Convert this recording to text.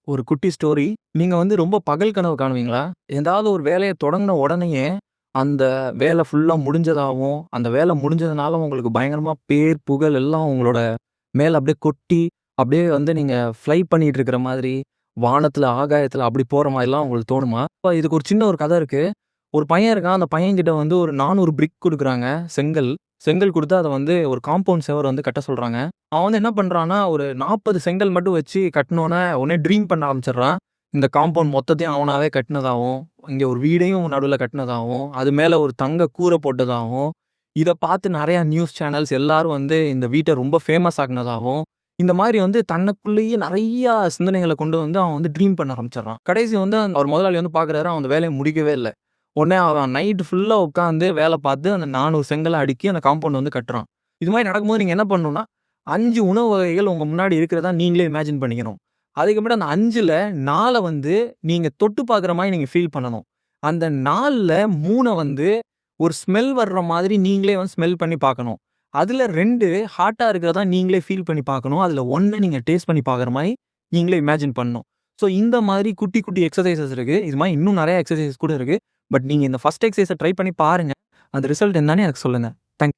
ஒரு குட்டி ஸ்டோரி. நீங்க வந்து ரொம்ப பகல் கனவு காணுவீங்களா? ஏதாவது ஒரு வேலைய தொடங்குன உடனேயே, அந்த வேலை ஃபுல்லா முடிஞ்சதாவும், அந்த வேலை முடிஞ்சதுனால உங்களுக்கு பயங்கரமா பேர், புகழ் எல்லாம் உங்களோட மேல அப்படியே கொட்டி, அப்படியே வந்து நீங்க ஃப்ளை பண்ணிட்டு இருக்கிற மாதிரி, வானத்துல, ஆகாயத்துல அப்படி போற மாரிலாம் உங்களுக்கு தோணுமா? இப்ப இதுக்கு ஒரு சின்ன ஒரு கதை இருக்கு. ஒரு பையன் இருக்கான். அந்த பையன்கிட்ட வந்து ஒரு 400 பிரிக் குடுக்குறாங்க. செங்கல். செங்கல் குடுத்து அத வந்து ஒரு காம்பவுண்ட் செவுரு வந்து கட்ட சொல்றாங்க. அவன் வந்து என்ன பண்றான்னா, ஒரு 40 செங்கல் மட்டும் வச்சு கட்டுனோனே, உடனே ட்ரீம் பண்ண ஆரம்பிச்சுடுறான். இந்த காம்பவுண்ட் மொத்தத்தையும் அவனாவே கட்டுனதாவும், இங்க ஒரு வீடையும் நடுவுல கட்டுனதாவும், அது மேல ஒரு தங்க கூரை போட்டதாவும், இத பார்த்து நெறைய நியூஸ் சேனல்ஸ் எல்லாரும் வந்து இந்த வீட்ட ரொம்ப ஃபேமஸ் ஆக்குனதாவும், இந்த மாரி வந்து தனக்குள்ளேயே நெறைய சிந்தனைகள கொண்டு வந்து அவன் வந்து ட்ரீம் பண்ண ஆரம்பிச்சுடுறான். கடைசி வந்து அவர் முதலாளி வந்து பார்க்குறாரு, அவன் அந்த வேலைய முடிக்கவே இல்ல. உடனே அவன் நைட் ஃபுல்லா உட்காந்து வேல பார்த்து, அந்த 400 செங்கல அடுக்கி அந்த காம்பவுண்ட் வந்து கட்டுறான். இது மாரி நடக்கும்போது நீங்க என்ன பண்ணணும்னா, 5 உணவு வகைகள் உங்க முன்னாடி இருக்கிறதா நீங்களே இமேஜின் பண்ணிக்கணும். அதுக்கப்புறம் அந்த 5ல 4 வந்து நீங்க தொட்டு பார்க்குற மாரி நீங்க ஃபீல் பண்ணணும். அந்த 4ல 3 வந்து ஒரு ஸ்மெல் வர்ற மாதிரி நீங்களே வந்து ஸ்மெல் பண்ணி பார்க்கணும். அதுல 2 ஹாட்டா இருக்கிறதா நீங்களே ஃபீல் பண்ணி பார்க்கணும். அதுல 1 நீங்க டேஸ்ட் பண்ணி பார்க்குற மாரி நீங்களே இமேஜின் பண்ணணும். ஸோ இந்த மாதிரி குட்டி, குட்டி எக்ஸர்சைஸஸ் இருக்கு. இது மாரி இன்னும் நெறைய எக்ஸர்சைஸ் கூட இருக்கு. பட் நீங்க இந்த ஃபர்ஸ்ட் எக்சர்சைஸ ட்ரை பண்ணி பாருங்க. அந்த ரிசல்ட் என்னன்னு எனக்கு சொல்லுங்க. தேங்க்